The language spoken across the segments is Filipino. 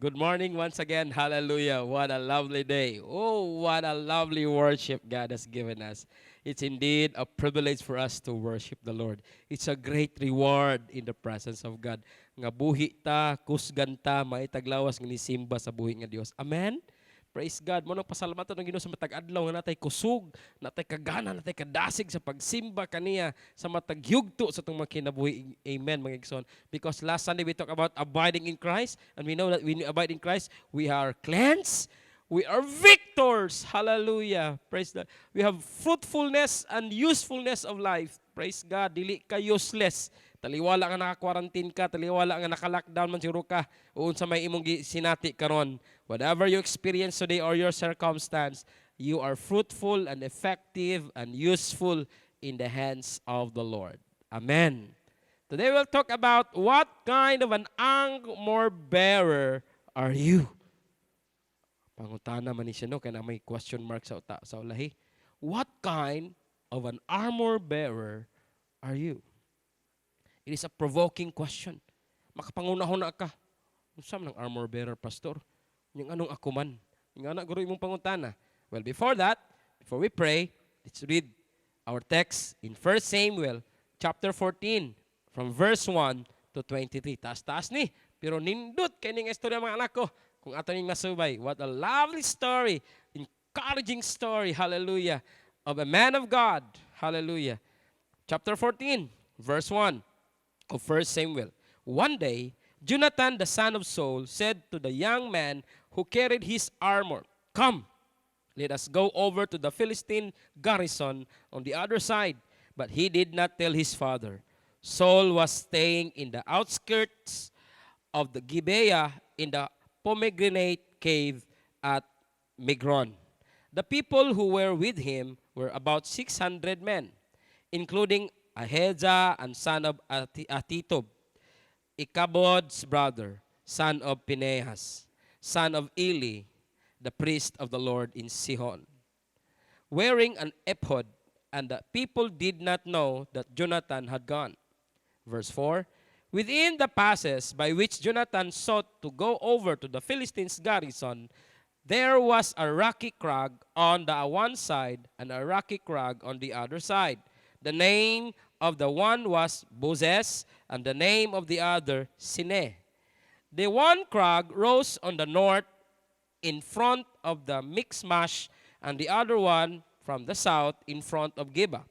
Good morning once again. Hallelujah. What a lovely day. Oh, what a lovely worship God has given us. It's indeed a privilege for us to worship the Lord. It's a great reward in the presence of God. Nga buhi ta, kusgan ta, maitaglawas nga nisimba sa buhi nga Dios. Amen? Praise God. Mo nang pasalamatan ng Ginoo sa matag adlaw nga natay kusog, natay kagana, natay kadasig sa pagsimba kaniya sa matag yugto sa tong mga kinabuhi. Amen, mga igsoon. Because last Sunday we talked about abiding in Christ, and we know that when we abide in Christ, we are cleansed. We are victors. Hallelujah. Praise God. We have fruitfulness and usefulness of life. Praise God. Dili ka useless. Taliwala nga naka-quarantine ka, taliwala nga naka-lockdown man siguro ka, uun sa may imong sinati karon. Whatever you experience today or your circumstance, you are fruitful and effective and useful in the hands of the Lord. Amen. Today we'll talk about what kind of an armor bearer are you? Pangutana man ni siya no, kaya na may question mark sa ulahi. What kind of an armor bearer are you? It is a provoking question. Makapangunahon na ka. Unsa man ang armor bearer, pastor? Yung anong ako man? Yung anak guro imong pangutana. Well, before that, before we pray, let's read our text in 1 Samuel chapter 14 from verse 1 to 23. Taas-taas ni. Pero nindot kay ning istorya mga anak ko. Kung ato ning masubay, what a lovely story, encouraging story, hallelujah, of a man of God. Hallelujah. Chapter 14, verse 1 of 1 Samuel. One day, Jonathan, the son of Saul, said to the young man who carried his armor, "Come, let us go over to the Philistine garrison on the other side." But he did not tell his father. Saul was staying in the outskirts of the Gibeah in the pomegranate cave at Migron. The people who were with him were about 600 men, including Ahijah and son of Ahitub, Ichabod's brother, son of Phinehas, son of Eli, the priest of the Lord in Sihon, wearing an ephod, and the people did not know that Jonathan had gone. Verse 4, within the passes by which Jonathan sought to go over to the Philistines' garrison, there was a rocky crag on the one side and a rocky crag on the other side. The name of the one was Bozez, and the name of the other Sineh. The one crag rose on the north in front of the Michmash, and the other one from the south in front of Gibeah.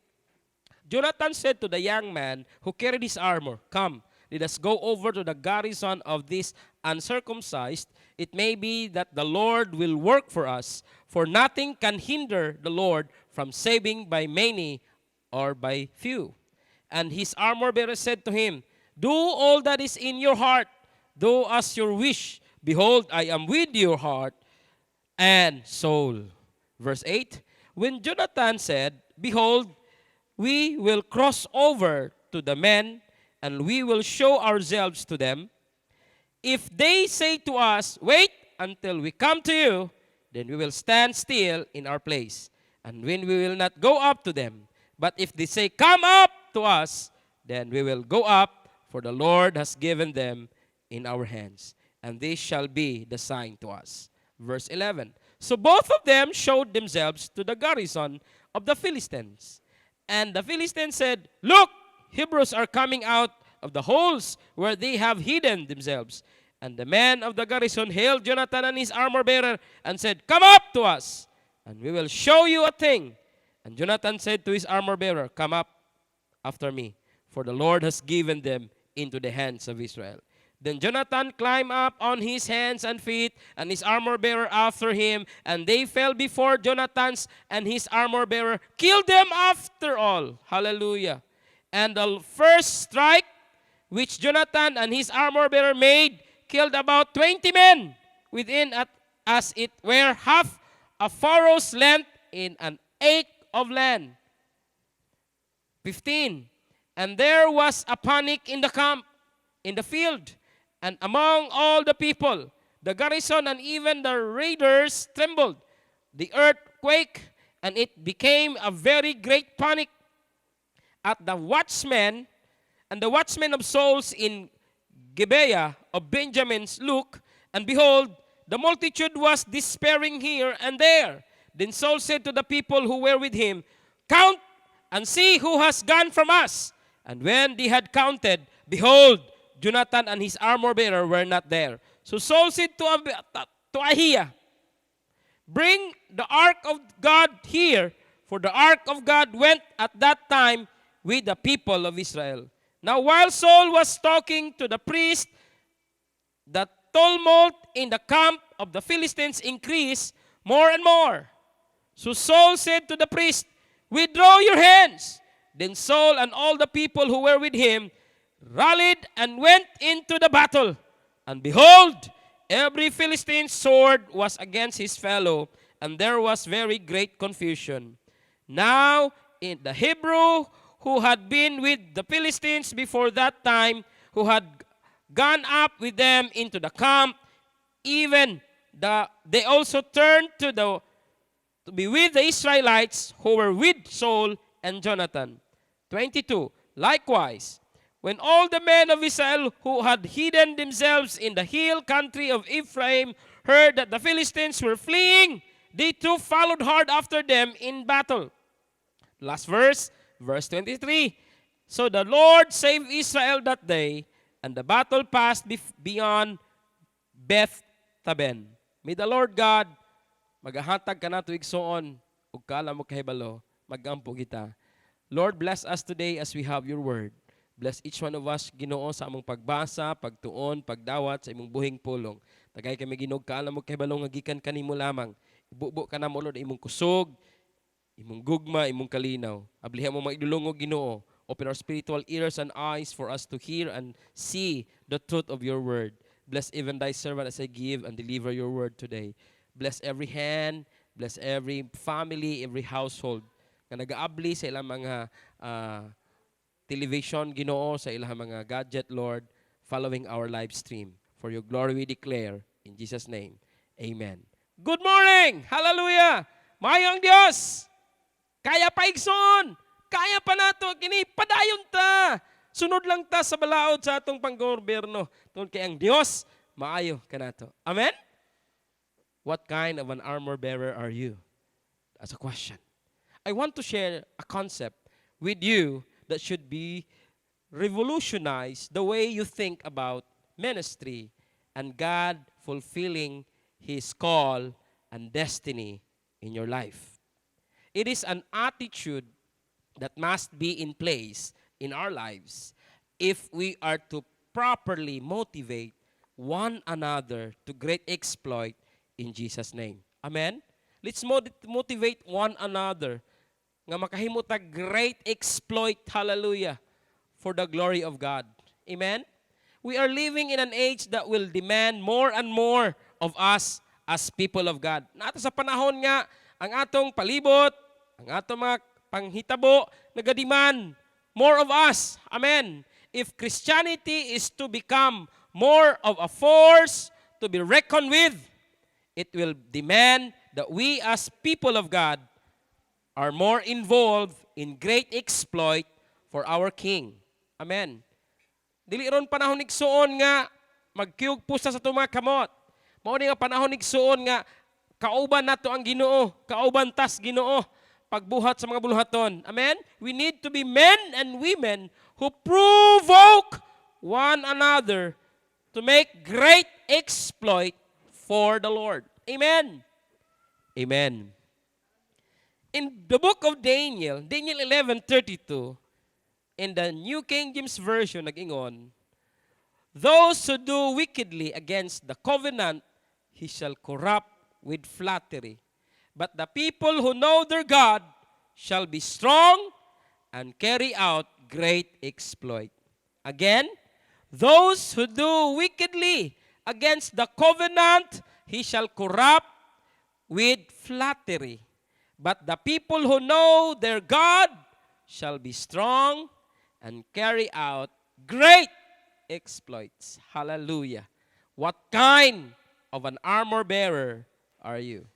Jonathan said to the young man who carried his armor, "Come, let us go over to the garrison of this uncircumcised. It may be that the Lord will work for us, for nothing can hinder the Lord from saving by many or by few." And his armor bearer said to him, "Do all that is in your heart, do as your wish. Behold, I am with your heart and soul." Verse 8, when Jonathan said, "Behold, we will cross over to the men, and we will show ourselves to them. If they say to us, 'Wait until we come to you,' then we will stand still in our place, and when we will not go up to them. But if they say, 'Come up to us,' then we will go up, for the Lord has given them in our hands, and this shall be the sign to us." Verse 11, so both of them showed themselves to the garrison of the Philistines. And the Philistines said, "Look, Hebrews are coming out of the holes where they have hidden themselves." And the men of the garrison hailed Jonathan and his armor bearer and said, "Come up to us, and we will show you a thing." And Jonathan said to his armor bearer, "Come up after me, for the Lord has given them into the hands of Israel." Then Jonathan climbed up on his hands and feet, and his armor bearer after him, and they fell before Jonathan's and his armor bearer, killed them after all. Hallelujah. And the first strike which Jonathan and his armor bearer made killed about 20 men within as it were half a furrow's length in an acre of land. 15. And there was a panic in the camp, in the field, and among all the people. The garrison and even the raiders trembled. The earth quaked, and it became a very great panic. At the watchmen and the watchmen of Saul's in Gibeah of Benjamin's look, And behold, the multitude was despairing here and there. Then Saul said to the people who were with him, count and see who has gone from us. And when they had counted, behold, Jonathan and his armor-bearer were not there. So Saul said to Ahiah, bring the ark of God here, for the ark of God went at that time with the people of Israel. Now while Saul was talking to the priest, the tumult in the camp of the Philistines increased more and more. So Saul said to the priest, withdraw your hands. Then Saul and all the people who were with him rallied and went into the battle. And behold, every Philistine's sword was against his fellow, and there was very great confusion. Now, in the Hebrew who had been with the Philistines before that time, who had gone up with them into the camp, even they also turned to be with the Israelites who were with Saul and Jonathan. 22. Likewise, when all the men of Israel who had hidden themselves in the hill country of Ephraim heard that the Philistines were fleeing, they too followed hard after them in battle. Last verse, verse 23. So the Lord saved Israel that day, and the battle passed beyond Beth Taben. May the Lord God magahatag ka na to igsoon ug kala mo kahibalo magampo kita. Lord, bless us today as we have your word. Bless each one of us, Ginoo, sa among pagbasa, pagtuon, pagdawat sa imong buhing pulong. Tagay kami Ginoo, kala mo kahibalo nga gikan kanimo lamang. Ibubo ka na mo Lord imong kusog, imong gugma, imong kalinaw. Abliha mo mga idulong Ginoo. Open our spiritual ears and eyes for us to hear and see the truth of your word. Bless even thy servant as I give and deliver your word today. Bless every hand, bless every family, every household na nag-aabli sa ilang mga television, Ginoo, sa ilang mga gadget, Lord, following our live stream. For your glory we declare, in Jesus' name, amen. Good morning! Hallelujah! Mayang Diyos! Kaya paigsoon! Kaya pa nato, kini padayon ta. Sunod lang ta sa balaod sa atong panggoberno. Tungod kay ang Dios maayo kanato. Amen? What kind of an armor bearer are you? That's a question. I want to share a concept with you that should be revolutionize the way you think about ministry and God fulfilling His call and destiny in your life. It is an attitude that must be in place in our lives if we are to properly motivate one another to great exploit in Jesus' name. Amen? Let's motivate one another nga makahimot ta great exploit, hallelujah, for the glory of God. Amen? We are living in an age that will demand more and more of us as people of God. Nato sa panahon nga, ang atong palibot, ang atong mga panghitabo, nagadiman more of us. Amen. If Christianity is to become more of a force to be reckoned with, it will demand that we as people of God are more involved in great exploit for our King. Amen. Dili ron panahon igsuon nga magkiyog pusta sa itong mga kamot. Mao ni nga panahon igsuon nga kauban nato ang Ginoo, kauban tas Ginoo pagbuhat sa mga buluhaton. Amen? We need to be men and women who provoke one another to make great exploit for the Lord. Amen? Amen. In the book of Daniel, Daniel 11:32, in the New King James Version, nag-ingon, those who do wickedly against the covenant, he shall corrupt with flattery. But the people who know their God shall be strong and carry out great exploit. Again, those who do wickedly against the covenant, he shall corrupt with flattery. But the people who know their God shall be strong and carry out great exploits. Hallelujah. What kind of an armor bearer are you?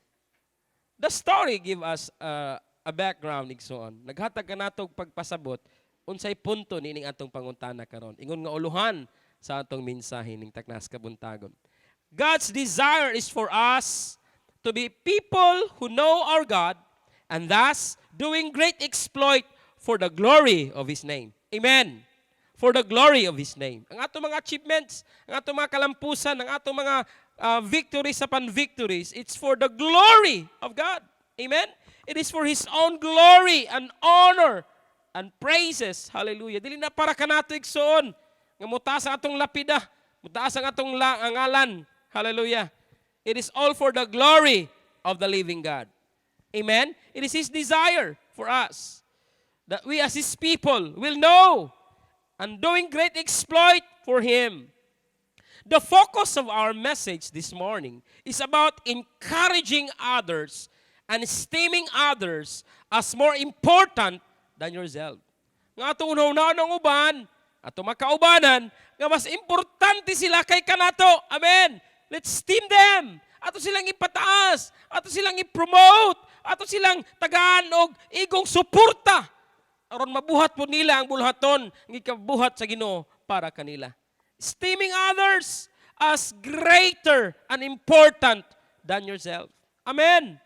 The story give us a background igsoon. Naghatag ka natog pagpasabot unsay punto nining atong pangutana karon. Ingon nga uluhan sa atong mensahe ning Taknas Kabuntagon. God's desire is for us to be people who know our God and thus doing great exploit for the glory of His name. Amen. For the glory of His name. Ang atong mga achievements, ang atong mga kalampusan, ang atong mga victories upon victories, it's for the glory of God. Amen? It is for His own glory and honor and praises. Hallelujah. Dili na para kanato igsoon. Nga mutaas ang atong lapida. Mutaas ang atong ngalan. Hallelujah. It is all for the glory of the living God. Amen? It is His desire for us that we as His people will know and doing great exploit for Him. The focus of our message this morning is about encouraging others and esteeming others as more important than yourself. Nga atong unaw ng uban, atong makaubanan, nga mas importante sila kay kanato. Amen. Let's esteem them. Ato silang ipataas, ato silang i-promote, ato silang tagaan og igong suporta aron mabuhat po nila ang bulhaton ng ikabuhat sa Ginoo para kanila. Esteeming others as greater and important than yourself. Amen.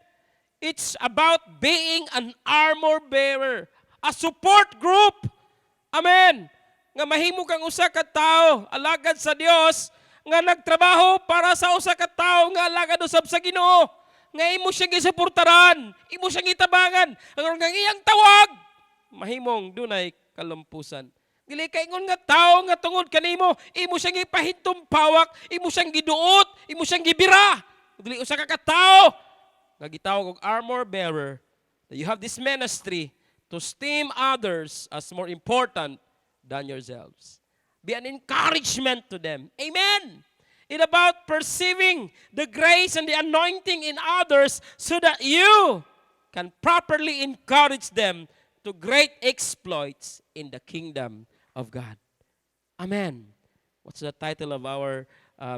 It's about being an armor bearer, a support group. Amen. Nga mahimo kang usa ka tawo, alagad sa Dios, nga nagtrabaho para sa usa ka tawo nga alagad usab sa Ginoo. Nga imo siya gisuportaran, imo siya gitabangan, aron nga iyang tawag mahimong dunay kalampusan. Dili kay ingon nga tao nga tungod kanimo, imo siyang ipahintong pawak, imo siyang giduot, imo siyang gibira. Dili usa ka katawo nga gitawag og armor bearer. You have this ministry to esteem others as more important than yourselves. Be an encouragement to them. Amen. It's about perceiving the grace and the anointing in others so that you can properly encourage them to great exploits in the kingdom of God. Amen. What's the title of our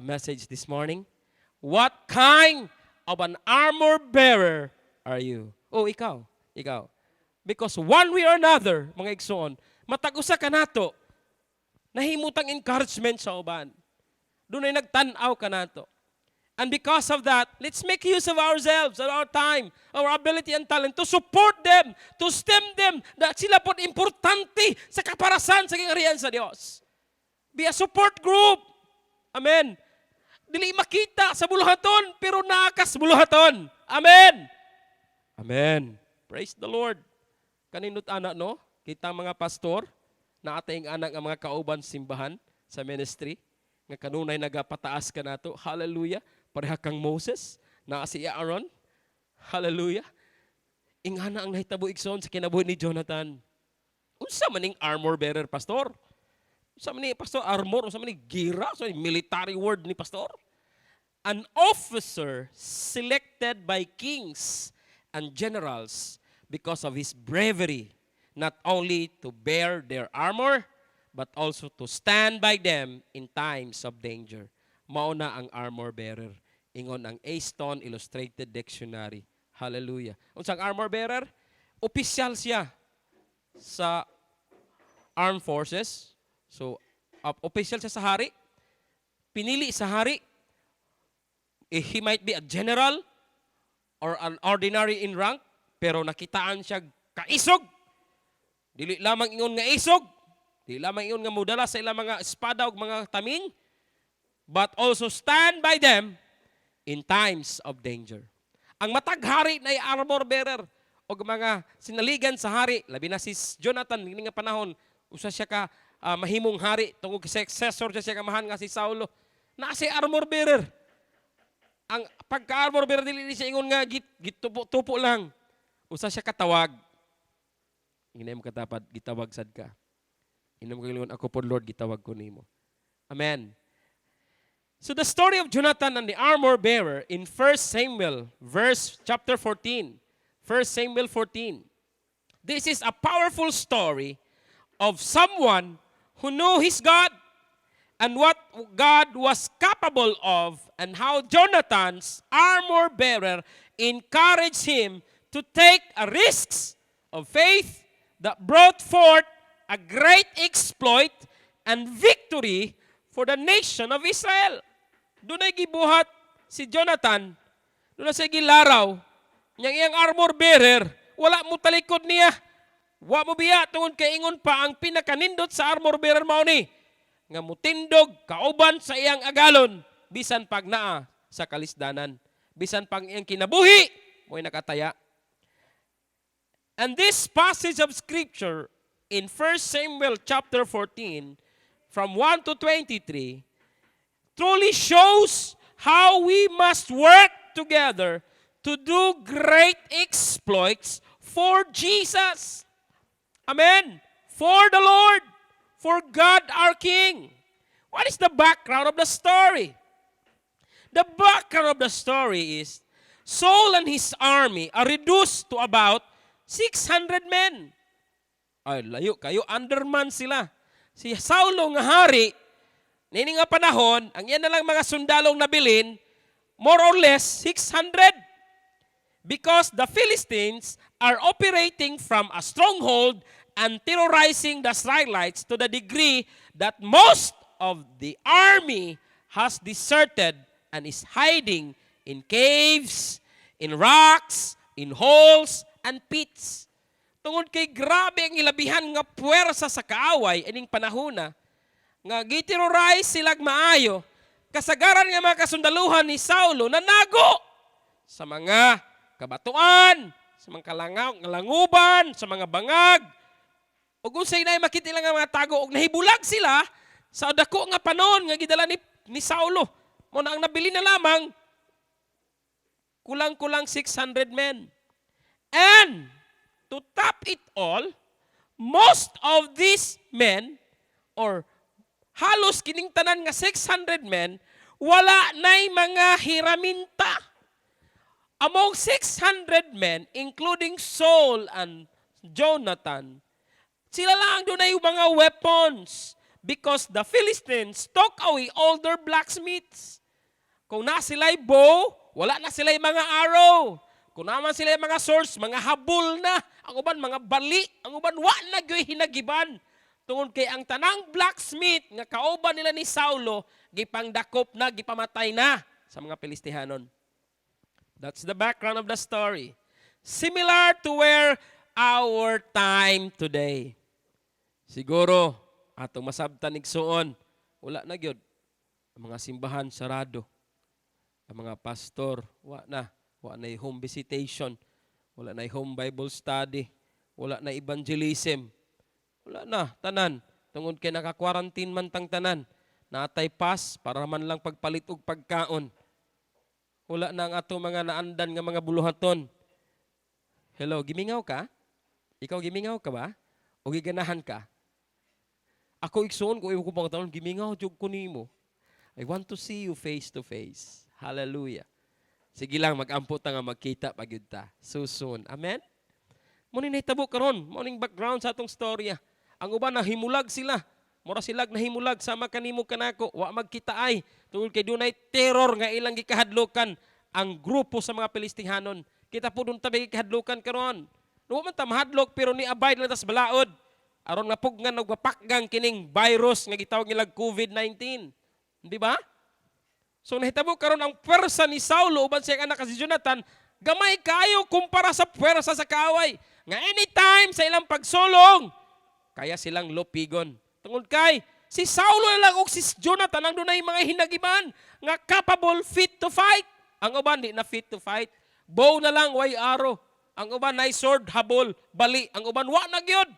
message this morning? What kind of an armor bearer are you? Oh, ikaw. Because one way or another, mga igsoon, matag-usa ka nato, nahimutang encouragement sa uban. Doon ay nagtanaw ka nato. And because of that, let's make use of ourselves, of our time, our ability and talent to support them, to stem them, that sila po importante sa kaparasan sa kingarihan sa Diyos. Be a support group. Amen. Dili makita sa buluhaton, pero naakas buluhaton. Amen. Amen. Praise the Lord. Kaninot anak, no? Kita mga pastor, na ating anak ang mga kauban simbahan sa ministry, nga kanunay nagapataas ka nato. Hallelujah. Pareha kang Moses, na si Aaron. Hallelujah. Ingana ang nahitabo igsoon sa kinabuhi ni Jonathan. Unsa man ning armor bearer, pastor? Unsa man ni pastor armor, unsa man ni gira, unsa man military word ni pastor? An officer selected by kings and generals because of his bravery, not only to bear their armor, but also to stand by them in times of danger. Mauna ang armor bearer. Ingon ang Aston Illustrated Dictionary. Hallelujah. Unsang armor bearer? Opisyal siya sa armed forces. So, opisyal siya sa hari. Pinili sa hari. He might be a general or an ordinary in rank, pero nakitaan siya kaisog. Dili lamang ingon nga isog. Dili lamang ingon nga mudala sa ilang mga espada ug mga taming, but also stand by them in times of danger. Ang mataghari na armor bearer o mga sinaligan sa hari, labi na si Jonathan, hindi nga panahon, usa siya ka mahimong hari, tungkol successor siya kamahan nga si Saulo, na si armor bearer. Ang pagka-armor bearer, dili siya ingon nga gitupo lang. Usa siya katawag. Hinay mo katapad, gitawag sad ka. Inom ko ingon, ako po Lord, gitawag ko nimo. Amen. So the story of Jonathan and the armor bearer in 1 Samuel, chapter 14. 1 Samuel 14. This is a powerful story of someone who knew his God and what God was capable of, and how Jonathan's armor bearer encouraged him to take a risks of faith that brought forth a great exploit and victory for the nation of Israel. dunay gibuhat si Jonathan, doon na siya gilaraw, niyang iyang armor bearer, wala mo talikod niya. Wa mo biya, tungod kay ingon pa, ang pinakanindot sa armor bearer mao ni, nga mutindog, kauban sa iyang agalon, bisan pag naa sa kalisdanan. Bisan pag iyang kinabuhi, mo'y nakataya. And this passage of scripture in 1 Samuel chapter 14, from 1 to 23, truly shows how we must work together to do great exploits for Jesus. Amen. For the Lord, for God our King. What is the background of the story? The background of the story is Saul and his army are reduced to about 600 men. Ay, layo kayo, underman sila. Si Saulo nga hari, nini nga panahon, ang yan na lang mga sundalong nabilin, more or less 600. Because the Philistines are operating from a stronghold and terrorizing the Israelites to the degree that most of the army has deserted and is hiding in caves, in rocks, in holes, and pits. Tungod kay grabe ang ilabihan nga puwersa sa kaaway ining panahona, nga giterrorize silag maayo, kasagaran nga mga kasundaluhan ni Saulo nanago sa mga kabatuan, sa mga kalanguban, sa mga bangag, ug unsay nay makita lang nga mga tago, ug nahibulag sila sa dako nga panon nga gidala ni Saulo. Mo na ang nabili na lamang kulang-kulang 600 men. And to top it all, most of these men, or halos kining tanan nga 600 men, wala na'y mga hiraminta. Among 600 men, including Saul and Jonathan, sila lang doon ay mga weapons because the Philistines took away all their blacksmiths. Kung na sila'y bow, wala na sila'y mga arrow. Kung naman sila'y mga swords, mga habol na. Ang uban, mga bali. Ang uban, wa na gyoy hinagiban. Tungod kay ang tanang blacksmith nga kauban nila ni Saulo, gipangdakop na, gipamatay na sa mga Pilistihanon. That's the background of the story. Similar to where our time today. Siguro, atong masabtan igsuon, wala na gyud. Ang mga simbahan sarado. Ang mga pastor, wala na home visitation, wala na home Bible study, wala na evangelism, wala na, tanan. Tungod kay naka-quarantine man tang tanan, natay pass para man lang pagpalit og pagkaon. Wala na ang ato mga naandan nga mga buluhaton. Hello, gimingaw ka? Ikaw gimingaw ka ba? O giganahan ka? Ako igsoon ko ko pang taon, gimingaw jud ko nimo. I want to see you face to face. Hallelujah. Sige lang, mag-ampo ta nga magkita pagyud ta. So soon. Amen? Muna nahitabo karon, morning background sa atong storya. Ang uban nahimulag sila. Mura silag nahimulag sama kanimo kanako, wa magkita ay. Tungod kay dunay terror nga ilang gikahadlokan ang grupo sa mga Pilistihanon. Kita po dun tabi gikahadlokan karon. Wa man ta mahadlok pero ni abide lang tas balaod. Aron nga pugnan nagpapakgang kining virus nga gitawag nilag COVID-19. Di ba? So nahitabo karon ang pwersa ni Saulo uban sa anak si Jonathan, gamay kayo kumpara sa pwersa sa kaaway. Nga anytime sa ilang pagsulong, kaya silang lopigon. Tungod kay si Saulo na lang ug si Jonathan ang dunay mga hinagiman nga capable, fit to fight. Ang uban di na fit to fight. Bow na lang, way arrow. Ang uban na sword, habol, bali. Ang uban wa na gyud.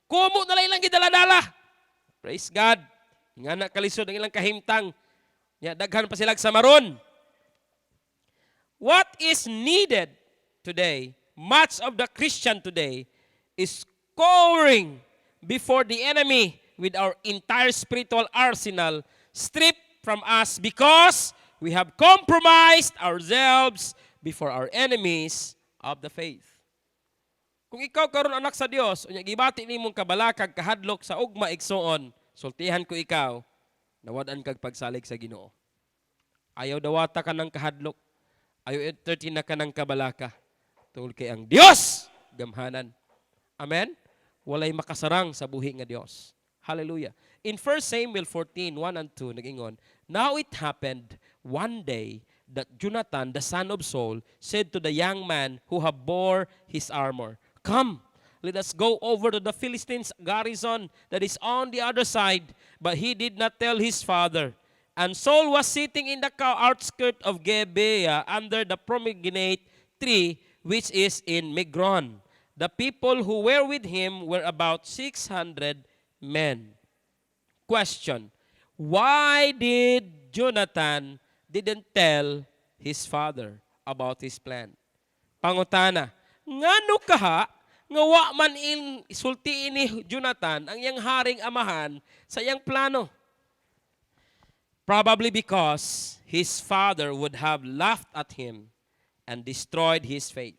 Kumo na lang ilang gidala-dala. Praise God. Nga na kalisod ang ilang kahimtang. Ya, daghan pa sila sa maron. What is needed today, much of the Christian today, is cowering before the enemy with our entire spiritual arsenal stripped from us because we have compromised ourselves before our enemies of the faith. Kung ikaw karon anak sa Dios, unya gibati nimong kabalakag kahadlok sa ugma igsuon, sultihan ko ikaw, nawadan kag pagsalig sa Ginoo. Ayaw dawata ka ng kahadlok. Ayaw entertain na ka ng kabalaka. Tungkol kay ang Dios gamhanan. Amen? Walay makasarang sa buhi nga Dios. Hallelujah. In 1 Samuel 14:1 and 2, nag-ingon, now it happened, One day, that Jonathan, the son of Saul, said to the young man who had bore his armor, "Come, let us go over to the Philistines' garrison that is on the other side." But he did not tell his father. And Saul was sitting in the outskirts of Gibeah under the pomegranate tree, which is in Migron. The people who were with him were about 600 men. Question: why did Jonathan didn't tell his father about his plan? Pangutana: ngano kaha nga wa man isultiin ni Jonathan ang iyang haring amahan sa iyang plano? Probably because his father would have laughed at him and destroyed his faith.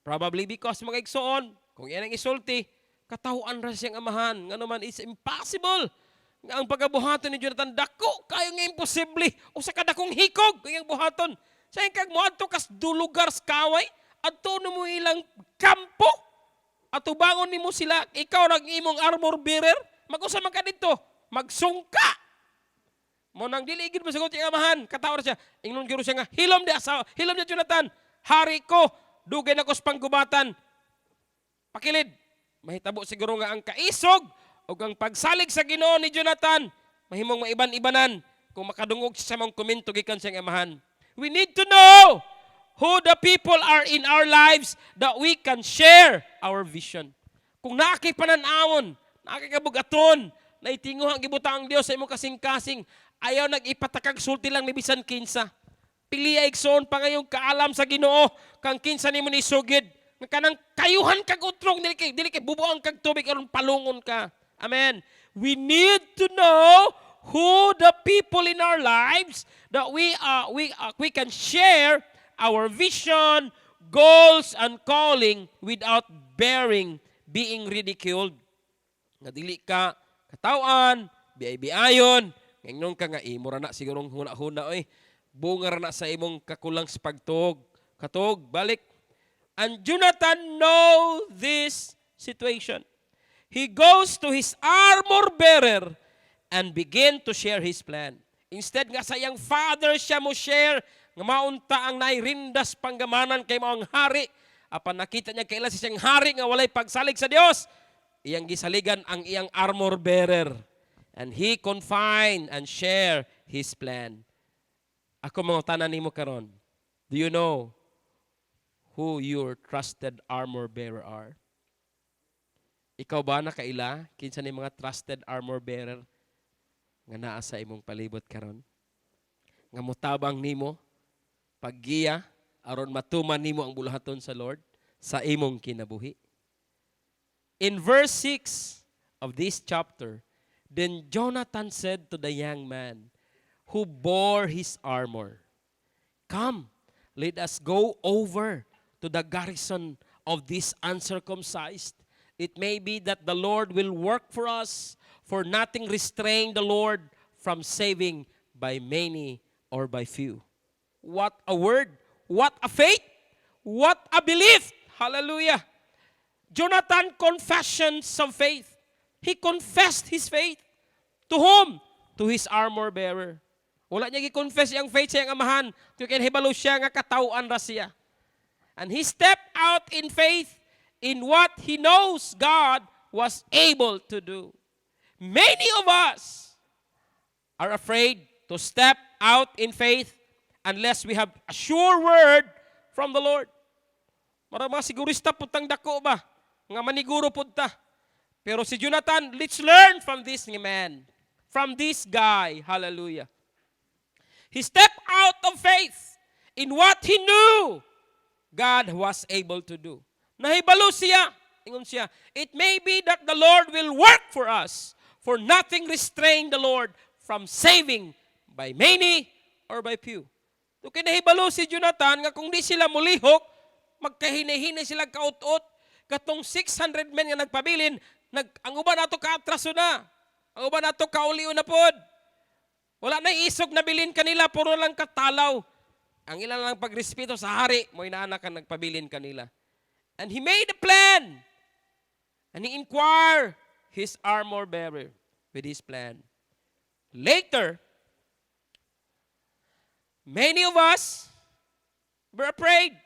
Probably because mga igsoon, kung yan ang isulti, katawaan ra siyang amahan. Nga naman, it's impossible. Nga ang pagabuhaton ni Jonathan, dako, kayo nga imposible. O sa kadakong hikog, kayang buhaton. Sa yung kagmuadto kas dulugar sa kaway, at mo ilang kampo, at ubangon ni mo sila, ikaw nag imong armor bearer, mag-usa man ka dito, magsungka. Mo nang diligid mo sagot yung amahan, katawar siya, ingnon giro siya nga, hilom di Jonathan, hari ko, dugay na ko sa panggubatan. Pakilid, mahitabo siguro nga ang kaisog o ang pagsalig sa Ginoo ni Jonathan, mahimong maiban-ibanan kung makadungog sa mong komento gikan sa amahan. We need to know who the people are in our lives that we can share our vision. Kung naakay pananawon, naakay kabugaton, naitinguhang gibutang ang Dios sa imong kasing-kasing, ayaw nag-ipatakag sulti lang ni bisan kinsa. Pili igsoon pa ngayong kaalam sa Ginoo kang kinsa nimo ni sugid nga kanang kayuhan kag utrong dili kay bubuang kag tubig aron palungon ka. Amen. We need to know who the people in our lives that we can share our vision, goals and calling without being ridiculed. Nga dili ka katawan, biay-biayon, ngayong ka nga imura na sigurong huna-huna bunga na sa imong kakulang sa pagtuog. Katog, balik. And Jonathan know this situation. He goes to his armor bearer and begin to share his plan. Instead nga sa iyang father siya mo share, nga maunta ang nairindas panggamanan kay maong hari. Apan nakita niya kaila sa siyang hari nga walay pagsalig sa Dios, iyang gisaligan ang iyang armor bearer. And he confine and share his plan. Ako mga tanan nimo karon. Do you know who your trusted armor bearer are? Ikaw ba nakaila kinsa ni mga trusted armor bearer nga naa sa imong palibot karon? Nga motabang nimo paggiya aron matuman nimo ang buluhaton sa Lord sa imong kinabuhi. In verse 6 of this chapter, then Jonathan said to the young man who bore his armor, "Come, let us go over to the garrison of this uncircumcised. It may be that the Lord will work for us, for nothing restrained the Lord from saving by many or by few." What a word! What a faith! What a belief! Hallelujah! Jonathan confessions of faith. He confessed his faith. To whom? To his armor bearer. Wala niya gi-confess yung faith sa iyang amahan. Kaya kinahibalo siya nga katawaan ra siya. And he stepped out in faith in what he knows God was able to do. Many of us are afraid to step out in faith unless we have a sure word from the Lord. Marang mga sigurista putang dako ba? Nga maniguro punta. Pero si Jonathan, let's learn from this man. From this guy. Hallelujah. He stepped out of faith in what he knew God was able to do. Nahibalo siya. Ingon siya, it may be that the Lord will work for us, for nothing restrained the Lord from saving by many or by few. So kinahibalo si Jonathan nga kung di sila mulihok, magkahinay-hinay sila kaut-ot, katong 600 men nga nagpabilin, ang uban nato kaatraso na. Ang uban nato kauliw na pod. Wala na isog na bilin kanila, puro lang katalaw. Ang ilan lang pagrespeto sa hari, mo inaanak ang nagpabilin kanila. And he made a plan. And he inquired his armor bearer with his plan. Later, Many of us were afraid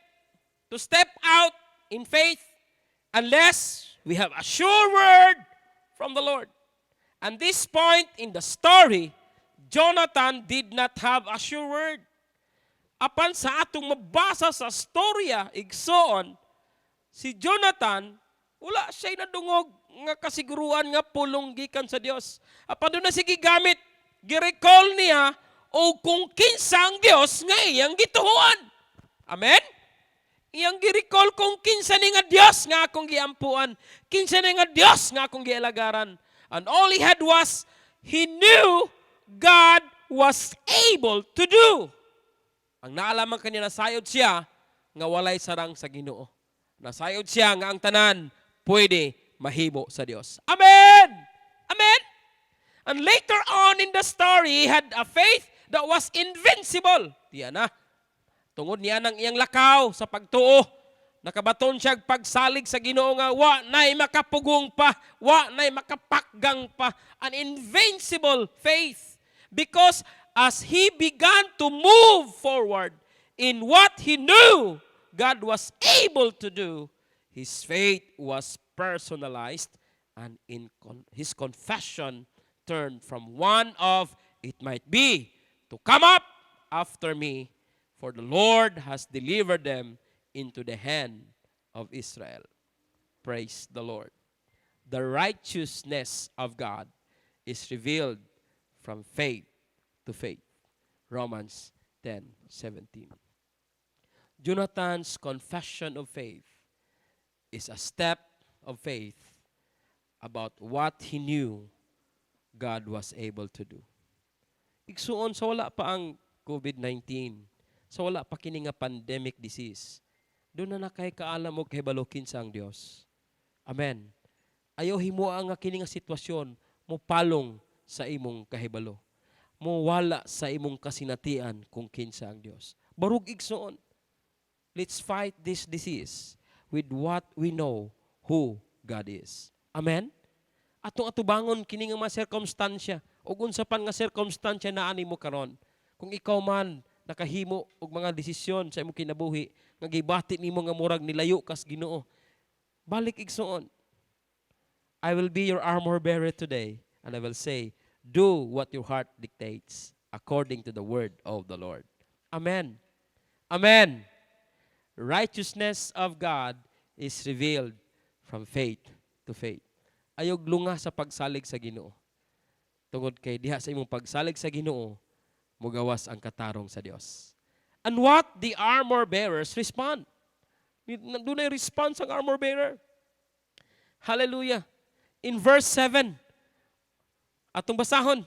to step out in faith unless we have a sure word from the Lord. And this point in the story, Jonathan did not have a sure word. Apan sa atong mabasa sa storya, igsoon, si Jonathan, wala siya nadungog nga kasiguruan nga pulong gikan sa Dios. Apan doon na sige gamit, girecall niya o kung kinsa ang Dios nga iyang gituhuan. Amen? Iyang girecall kung kinsa ni nga Dios nga akong giampuan, kinsa ni nga Dios nga akong gialagaran. And all he had was, he knew God was able to do. Ang naalaman kanya, nasayod siya nga walay sarang sa Ginoo. Nasayod siya nga ang tanan pwede mahimo sa Dios. Amen! Amen! And later on in the story, he had a faith that was invincible. Diyan na. Tungod niya ng iyang lakaw sa pagtuo. Nakabaton siya pagsalig sa Ginoo nga wa nay makapugong pa, wa nay makapakgang pa. An invincible faith. Because as he began to move forward in what he knew God was able to do, his faith was personalized, and his confession turned from one of, it might be, to come up after me, for the Lord has delivered them into the hand of Israel. Praise the Lord. The righteousness of God is revealed from faith to faith. Romans 10:17. Jonathan's confession of faith is a step of faith about what he knew God was able to do. Igsuon, sa wala pa ang COVID-19, sa wala pa kini nga pandemic disease, doon na nakay kaalam mo kay balokin sa ang Dios. Amen. Ayaw himo ang kini nga sitwasyon mo palong sa imong kahibalo. Mo wala sa imong kasinatian kung kinsa ang Dios. Barug igsuon. Let's fight this disease with what we know who God is. Amen? Atong atubangon kini nga mga circumstansya ug unsa pan nga circumstansya na ani mo karon. Kung ikaw man nakahimo og mga desisyon sa imong kinabuhi nga gibati nimo nga murag nilayo kas Ginoo, balik igsuon. I will be your armor bearer today, and I will say, do what your heart dictates according to the word of the Lord. Amen. Amen. Righteousness of God is revealed from faith to faith. Ayog lunga sa pagsalig sa Ginoo. Tungod kay diha sa imong pagsalig sa Ginoo, mugawas ang katarong sa Dios. And what the armor bearers respond. Doon ay response ang armor bearer. Hallelujah. In verse 7, atong basahon.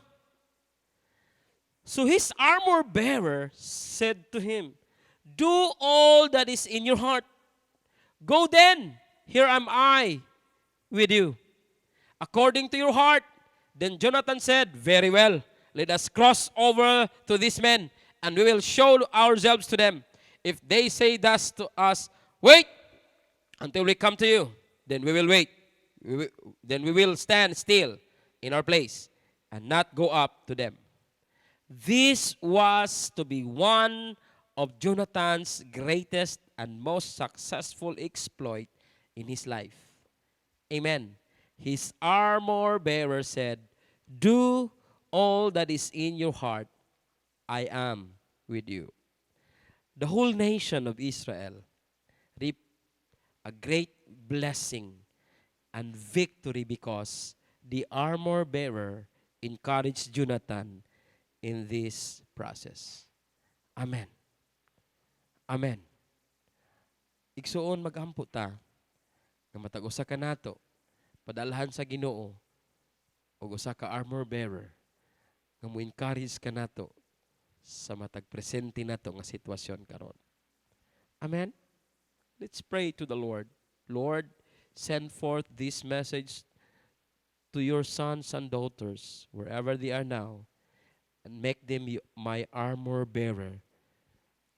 So his armor bearer said to him, do all that is in your heart. Go then, here am I with you. According to your heart. Then Jonathan said, very well, let us cross over to these men, and we will show ourselves to them. If they say thus to us, wait until we come to you, then we will wait. Then we will stand still in our place and not go up to them. This was to be one of Jonathan's greatest and most successful exploit in his life. Amen. His armor bearer said, do all that is in your heart. I am with you. The whole nation of Israel reaped a great blessing and victory because the armor bearer encouraged Jonathan in this process. Amen. Amen. Igsuon magampo ta nga matag usa ka nato padalhan sa Ginoo ug usa ka armor bearer nga mo-encourage ka nato sa matag presente nato nga sitwasyon karon. Amen. Let's pray to the Lord. Lord, send forth this message to your sons and daughters, wherever they are now, and make them my armor bearer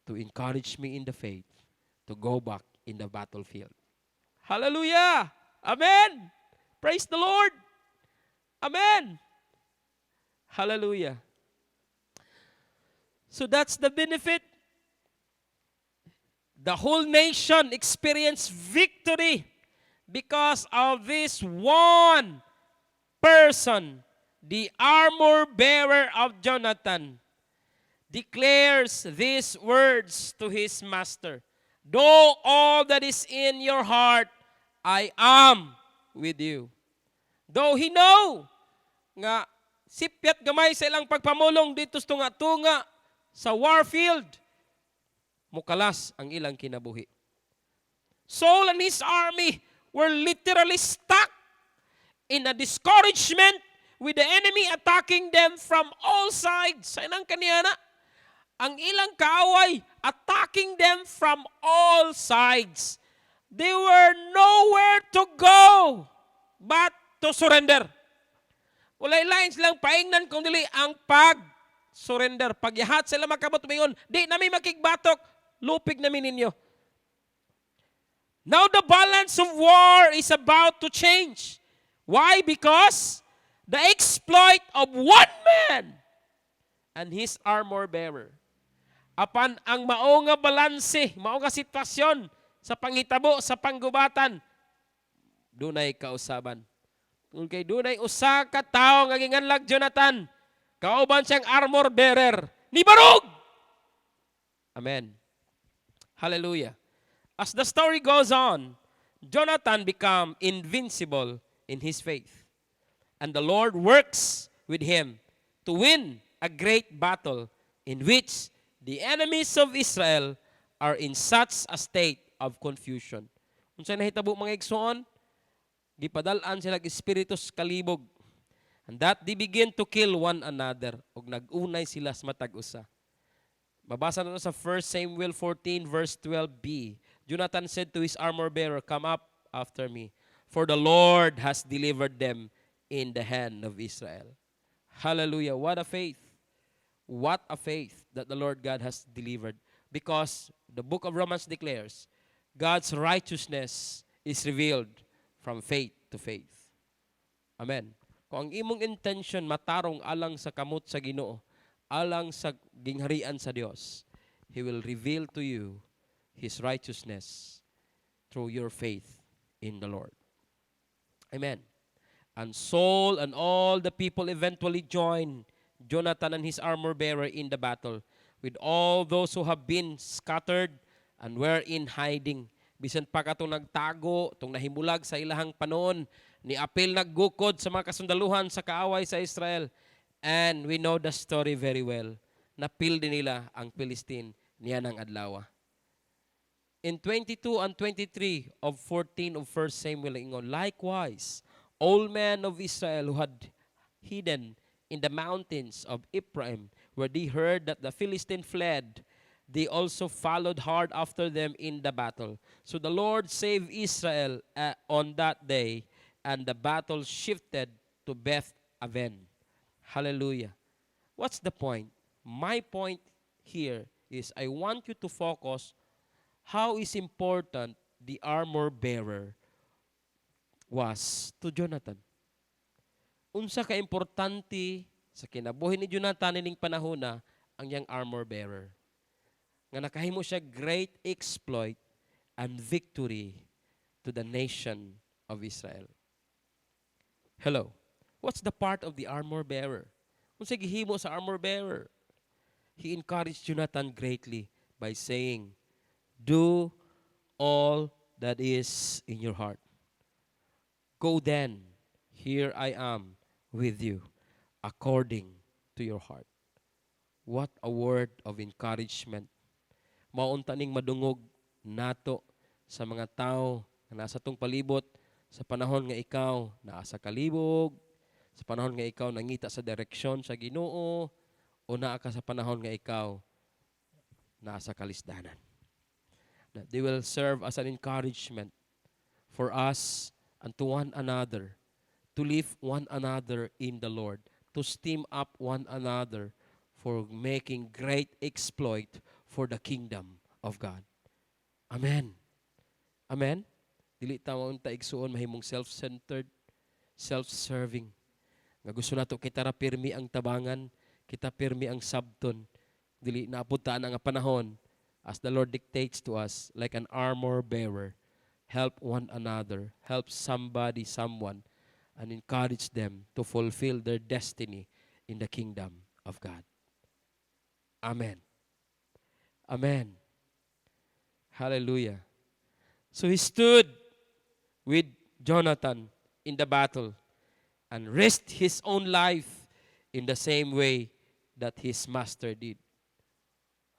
to encourage me in the faith to go back in the battlefield. Hallelujah! Amen! Praise the Lord! Amen! Hallelujah! So that's the benefit. The whole nation experienced victory because of this one person, the armor bearer of Jonathan, declares these words to his master. Do all that is in your heart, I am with you. Though he know nga sipyat gamay sa ilang pagpamulong dito sa tunga-tunga sa warfield, mukalas ang ilang kinabuhi. Saul and his army were literally stuck in a discouragement with the enemy attacking them from all sides. Sa ilang kaniyana, ang ilang kaaway attacking them from all sides. They were nowhere to go but to surrender. Walay lain silang paingnan kung dili ang pag-surrender. Pagyahat sila makabot mingon, di nami makigbatok, lupig namin ninyo. Now the balance of war is about to change. Why? Because the exploit of one man and his armor bearer. Apan ang mao nga balanse, mao nga sitwasyon sa panghitabo, sa panggubatan, dunay kausaban. Kung kay dunay usa ka tawo nga ginganlag Jonathan, kauban siyang armor bearer, ni barog. Amen. Hallelujah. As the story goes on, Jonathan became invincible in his faith. And the Lord works with him to win a great battle in which the enemies of Israel are in such a state of confusion. Kung saan nahitabo mga igsoon, gipadalaan sila espiritus kalibog. And that they begin to kill one another. Og nag-unay sila sa matag-usa. Mabasa na sa 1 Samuel 14 verse 12b. Jonathan said to his armor bearer, come up after me, for the Lord has delivered them in the hand of Israel. Hallelujah. What a faith. What a faith that the Lord God has delivered. Because the book of Romans declares, God's righteousness is revealed from faith to faith. Amen. Kung ang imong intention matarong alang sa kamot sa Ginoo, alang sa gingharian sa Dios, He will reveal to you His righteousness through your faith in the Lord. Amen. And Saul and all the people eventually joined Jonathan and his armor bearer in the battle with all those who have been scattered and were in hiding. Bisan pa katong nagtago, itong nahimulag sa ilahang panon, ni apil naggukod sa mga kasundaluhan sa kaaway sa Israel. And we know the story very well. Napil din nila ang Philistine niya ng adlaw. In 22 and 23 of 14 of 1 Samuel, ingon, likewise, all men of Israel who had hidden in the mountains of Ephraim, where they heard that the Philistine fled, they also followed hard after them in the battle. So the Lord saved Israel on that day, and the battle shifted to Beth Aven. Hallelujah. What's the point? My point here is I want you to focus how is important the armor bearer was to Jonathan. Unsa ka importante sa kinabuhi ni Jonathan ining panahona ang yang armor bearer. Nga nakahimo siya great exploit and victory to the nation of Israel. Hello. What's the part of the armor bearer? Unsa gihimo sa armor bearer? He encouraged Jonathan greatly by saying, do all that is in your heart. Go then, here I am with you, according to your heart. What a word of encouragement. Maunta ning madungog nato sa mga tao na nasa tong palibot sa panahon nga ikaw naasa kalibog, sa panahon nga ikaw nangita sa direksyon sa Ginoo, o naa ka sa panahon nga ikaw nasa kalisdanan. That they will serve as an encouragement for us and to one another, to lift one another in the Lord, to steam up one another for making great exploit for the kingdom of God. Amen. Amen. Dili ta unta igsuon mahimong self-centered, self-serving. Nga gusto nato kita ra pirmi ang tabangan, kita pirmi ang sabton. dili napunta na nga panahon, as the Lord dictates to us, like an armor bearer, help one another, help somebody, someone, and encourage them to fulfill their destiny in the kingdom of God. Amen. Amen. Hallelujah. So he stood with Jonathan in the battle and risked his own life in the same way that his master did.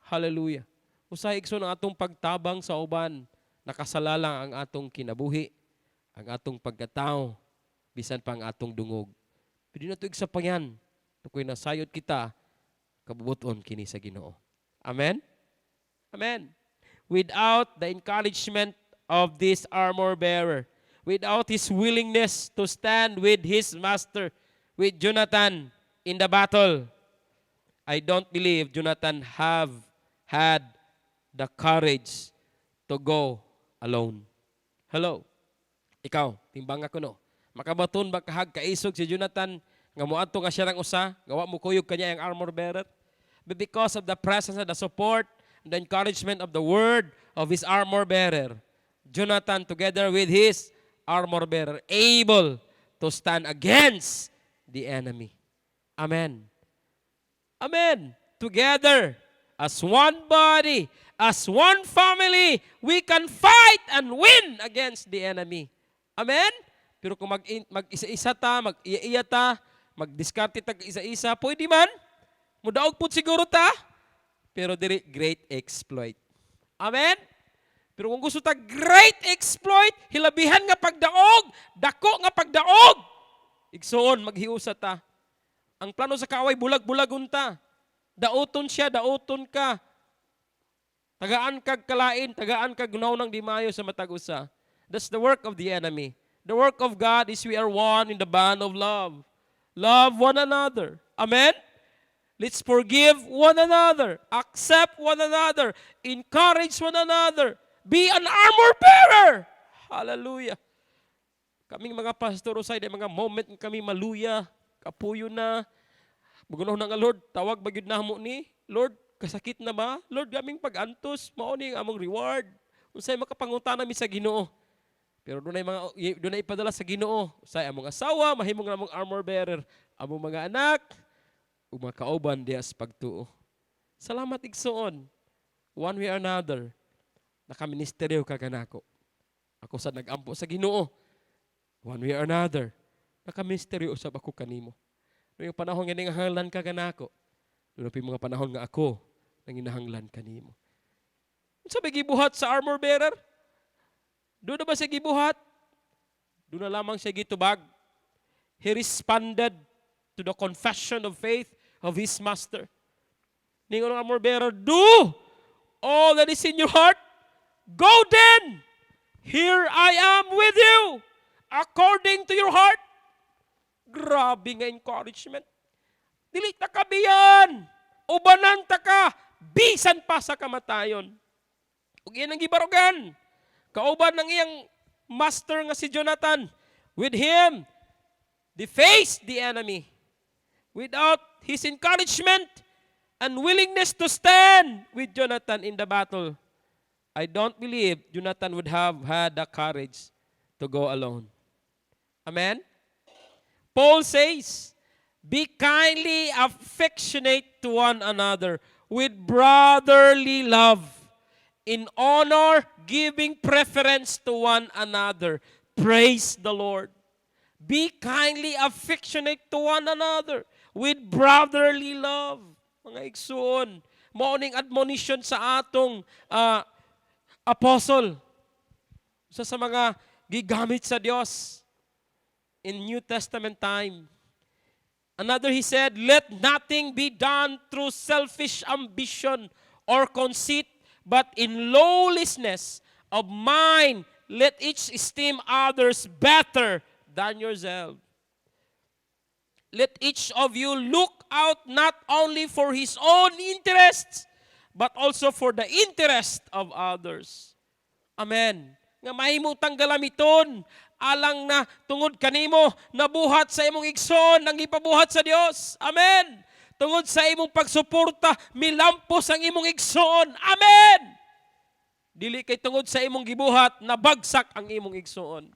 Hallelujah. Usahay igsoon ang atong pagtabang sa uban, nakasalala ang atong kinabuhi, ang atong pagkatao, bisan pa ang atong dungog. Pwede na ito igsapayan, tukoy nasayod kita, kabubuton kini sa Ginoo. Amen? Amen. Without the encouragement of this armor bearer, without his willingness to stand with his master, with Jonathan in the battle, I don't believe Jonathan have had the courage to go alone. Hello. Ikaw, timbang ako no. Makabaton ba kahag kaisog si Jonathan nga moadto nga siya ng usa, gawa mo kuyog kanya ang armor bearer? But because of the presence and the support, the encouragement of the word of his armor bearer, Jonathan together with his armor bearer able to stand against the enemy. Amen. Amen. Together, as one body, as one family, we can fight and win against the enemy. Amen? Pero kung mag-isa-isa ta, mag-iya-iya ta, mag-diskarte ta isa-isa, pwede man. Mudaog po siguro ta, pero diri great exploit. Amen? Pero kung gusto ta great exploit, hilabihan nga pagdaog, dako nga pagdaog, igsoon, maghiusa ta. Ang plano sa kaaway, bulag-bulagon ta. Daoton siya, daoton ka. Tagaan kag kalain, tagaan kag gunaw ng di maayo sa matag-usa. That's the work of the enemy. The work of God is we are one in the band of love. Love one another. Amen? Let's forgive one another. Accept one another. Encourage one another. Be an armor bearer. Hallelujah. Kaming mga pastor usay day mga moment kami maluya, kapuyo na. Magunaw na nga Lord, tawag bagyud namo ni Lord, kasakit na ba? Lord, gaming pag-antos, mao ni among reward. Unsay makapangutana mi sa Ginoo. Pero dunay ipadala sa Ginoo. Usay among asawa, mahimong among armor bearer, among mga anak, ug mga kauban diha sa pagtuo. Salamat igsoon. One way or another, nakaministeryo ka kanako. Ako sa nagampo sa Ginoo. One way or another, nakaministeryo usab ako kanimo. Yung panahon nga nangahanglan ka kanako. Doon pa yung mga panahon nga ako nanginahanglan kanimo. Sabi gibuhat sa armor bearer? Doon na ba siya gibuhat? Doon na lamang siya gitubag. He responded to the confession of faith of his master. Ningon ang armor bearer, do all that is in your heart. Go then. Here I am with you. According to your heart. Grabe nga encouragement. Dili ta kabiyan. Ubanan ta ka. Bisan pa sa kamatayon. Ug iyan ang gibarugan. Kauban ng iyang master nga si Jonathan. With him, they faced the enemy. Without his encouragement and willingness to stand with Jonathan in the battle, I don't believe Jonathan would have had the courage to go alone. Amen? Paul says, be kindly affectionate to one another with brotherly love, in honor, giving preference to one another. Praise the Lord. Be kindly affectionate to one another with brotherly love. Mga igsoon, morning admonition sa atong apostle. Sa mga gigamit sa Dios in New Testament time. Another, he said, let nothing be done through selfish ambition or conceit, but in lowliness of mind, let each esteem others better than yourself. Let each of you look out not only for his own interests, but also for the interest of others. Amen. Nga mahimong tanggalamiton, alang na tungod kanimo nabuhat sa imong igsoon ang ipabuhat sa Dios. Amen. Tungod sa imong pagsuporta, milampos ang imong igsoon. Amen! Dili kay tungod sa imong gibuhat, nabagsak ang imong igsoon.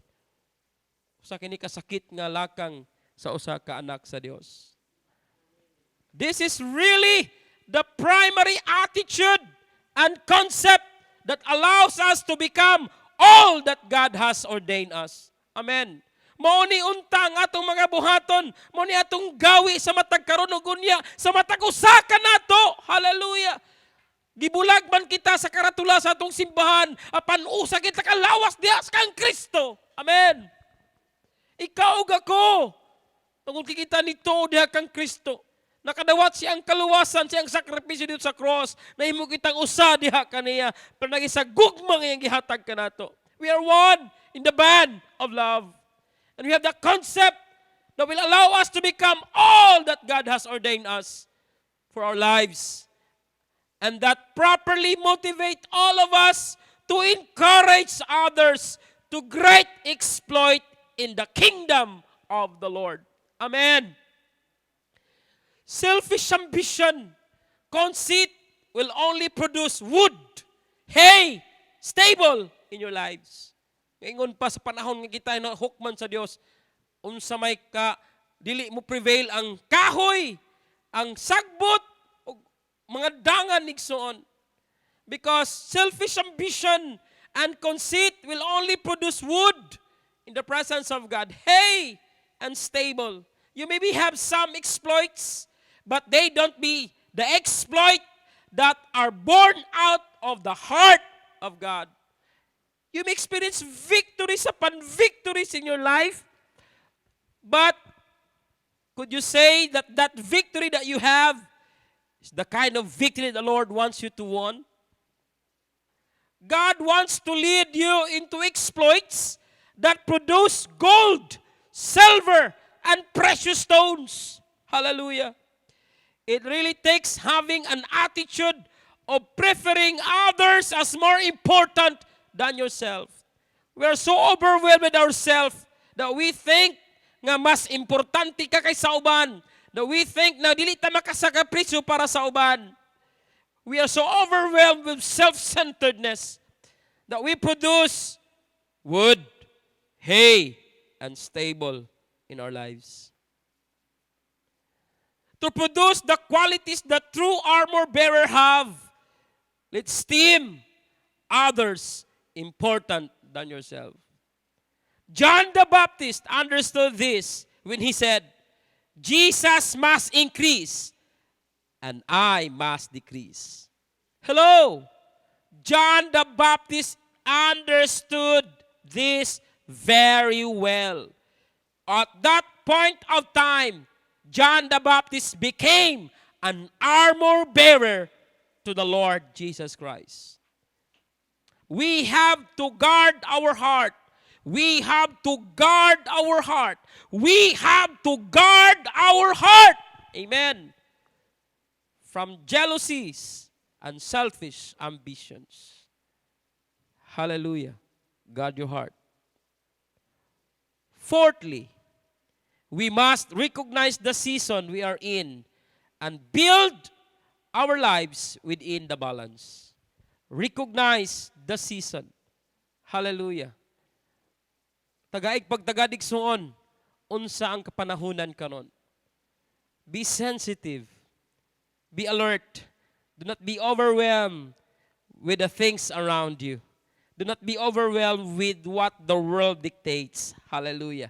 Usa kini kasakit nga lakang sa usa ka anak sa Dios. This is really the primary attitude and concept that allows us to become all that God has ordained us. Amen. Mao ni untang atong mga buhaton, mao ni atong gawi sa matag karon ug unya, sa matag usa ka nato. Hallelujah. Gibulag man kita sa karatula sa atong simbahan, apan usa kita kalawas diha kang Kristo. Amen. Ikaw ug ako, tungod kita nito diha kang Kristo. Nakadawat siyang kaluwasan, siyang sakripisyo dito sa cross, na himo kitang usa diha kaniya, pero naging gugmang iyang gihatag kanato. We are one in the band of love. And we have the concept that will allow us to become all that God has ordained us for our lives. And that properly motivate all of us to encourage others to great exploit in the kingdom of the Lord. Amen. Selfish ambition, conceit will only produce wood, hay, stable in your lives. Ngayon pa sa panahon nga kita na hukman sa Dios, unsa may ka dili mo prevail ang kahoy, ang sagbot ug mga dangan igsoon. Because selfish ambition and conceit will only produce wood in the presence of God, hay and stable. You maybe have some exploits, but they don't be the exploit that are born out of the heart of God. You may experience victories upon victories in your life, but could you say that that victory that you have is the kind of victory the Lord wants you to win? God wants to lead you into exploits that produce gold, silver, and precious stones. Hallelujah. It really takes having an attitude of preferring others as more important than yourself. We are so overwhelmed with ourselves that we think nga mas importante ka kaysa uban. That we think na dili ta makasakripisyo para sa uban. We are so overwhelmed with self-centeredness that we produce wood, hay, and stable in our lives. To produce the qualities that true armor bearer have, let's esteem others important than yourself. John the Baptist understood this when he said, Jesus must increase and I must decrease. Hello! John the Baptist understood this very well. At that point of time, John the Baptist became an armor bearer to the Lord Jesus Christ. We have to guard our heart. We have to guard our heart. We have to guard our heart. Amen. From jealousies and selfish ambitions. Hallelujah. Guard your heart. Fourthly, we must recognize the season we are in and build our lives within the balance. Recognize the season. Hallelujah. Tagaig pagtagadig suon, unsa ang kapanahunan karon. Be sensitive. Be alert. Do not be overwhelmed with the things around you. Do not be overwhelmed with what the world dictates. Hallelujah.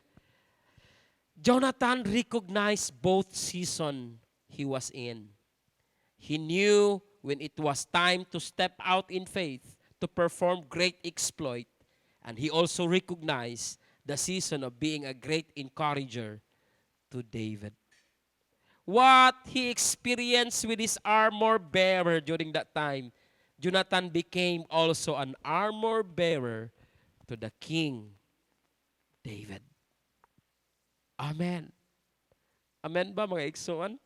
Jonathan recognized both seasons he was in. He knew when it was time to step out in faith to perform great exploit. And he also recognized the season of being a great encourager to David. What he experienced with his armor bearer during that time, Jonathan became also an armor bearer to the king, David. Amen. Amen ba mga igsoon?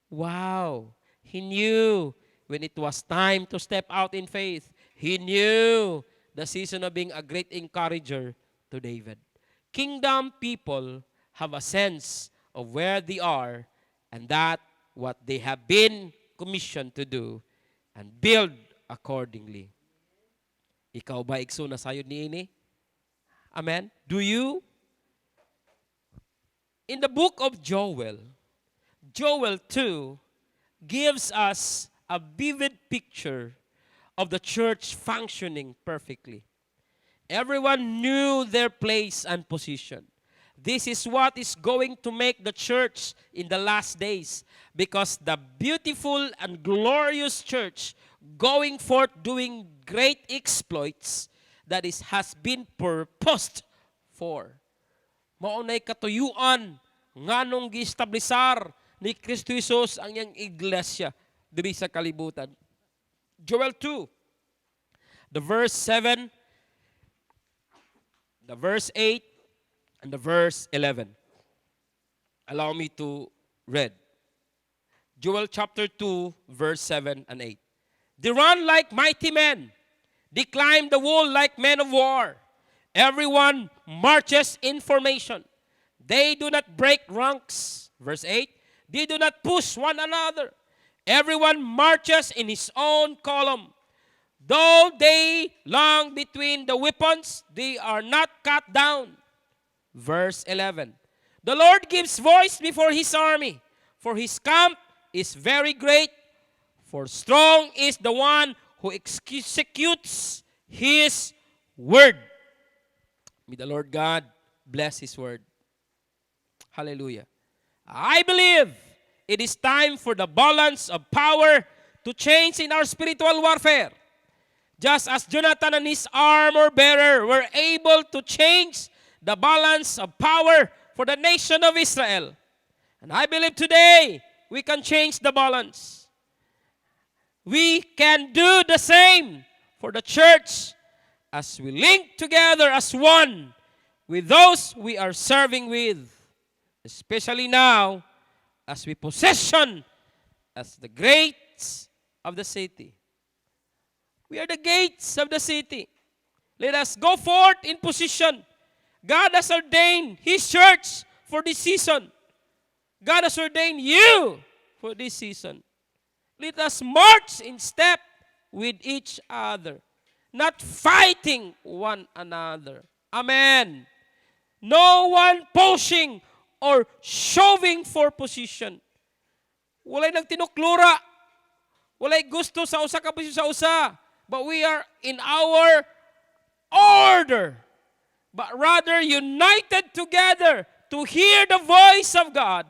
Wow. He knew when it was time to step out in faith. He knew the season of being a great encourager to David. Kingdom people have a sense of where they are, and that what they have been commissioned to do and build accordingly. Ikaw ba ikso na sayod niini? Amen? Do you? In the book of Joel, Joel 2 gives us a vivid picture of the church functioning perfectly. Everyone knew their place and position. This is what is going to make the church in the last days, because the beautiful and glorious church going forth doing great exploits that has been purposed for. Maunay katuyuan nganong gi-establisar ni Kristo Jesus ang iyang iglesia diri sa kalibutan. Joel 2, the verse 7, the verse 8, and the verse 11. Allow me to read. Joel chapter 2, verse 7 and 8. They run like mighty men. They climb the wall like men of war. Everyone marches in formation. They do not break ranks. Verse 8. They do not push one another. Everyone marches in his own column. Though they long between the weapons, they are not cut down. Verse 11. The Lord gives voice before his army, for his camp is very great, for strong is the one who executes his word. May the Lord God bless his word. Hallelujah. I believe it is time for the balance of power to change in our spiritual warfare. Just as Jonathan and his armor bearer were able to change the balance of power for the nation of Israel. And I believe today we can change the balance. We can do the same for the church as we link together as one with those we are serving with, especially now as we possession as the gates of the city. We are the gates of the city. Let us go forth in position. God has ordained his church for this season. God has ordained you for this season. Let us march in step with each other, not fighting one another. Amen. No one pushing or shoving for position. Walay nagtinuklura. Walay gusto sa usa ka posisyon sa usa. But we are in our order. But rather united together to hear the voice of God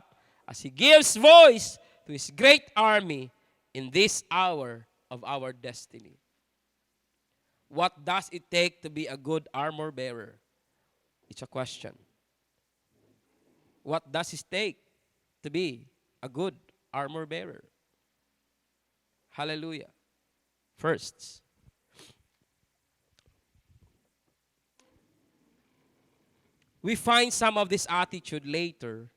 as he gives voice to his great army in this hour of our destiny. What does it take to be a good armor bearer? It's a question. What does it take to be a good armor bearer? Hallelujah. First, we find some of this attitude later